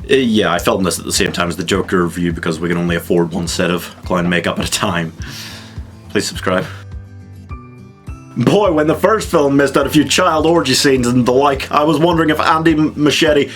Yeah, I filmed this at the same time as the Joker review because we can only afford one set of clown makeup at a time. Please subscribe. Boy, when the first film missed out a few child orgy scenes and the like, I was wondering if Andy Muschietti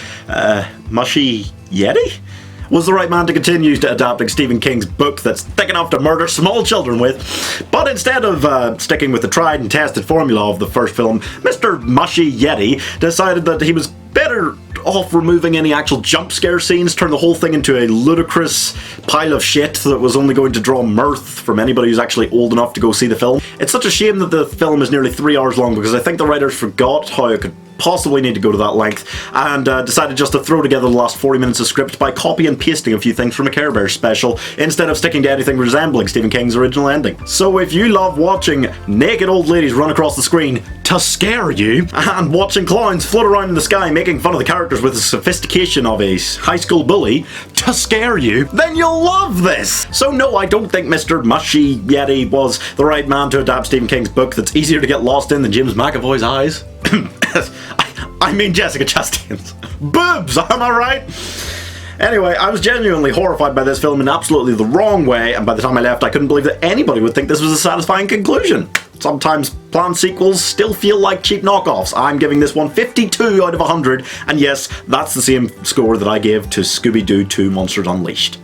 was the right man to continue to adapting Stephen King's book that's thick enough to murder small children with. But instead of sticking with the tried and tested formula of the first film, Mr. Muschietti decided that he was better off removing any actual jump scare scenes, turn the whole thing into a ludicrous pile of shit that was only going to draw mirth from anybody who's actually old enough to go see the film. It's such a shame that the film is nearly 3 hours long because I think the writers forgot how it could possibly need to go to that length and decided just to throw together the last 40 minutes of script by copy and pasting a few things from a Care Bears special instead of sticking to anything resembling Stephen King's original ending. So if you love watching naked old ladies run across the screen to scare you and watching clowns float around in the sky making fun of the characters with the sophistication of a high school bully to scare you, then you'll love this! So no, I don't think Mr. Muschietti was the right man to adapt Stephen King's book that's easier to get lost in than James McAvoy's eyes. I mean Jessica Chastain's boobs, am I right? Anyway, I was genuinely horrified by this film in absolutely the wrong way, and by the time I left I couldn't believe that anybody would think this was a satisfying conclusion. Sometimes planned sequels still feel like cheap knockoffs. I'm giving this one 52 out of 100, and yes, that's the same score that I gave to Scooby-Doo 2 Monsters Unleashed.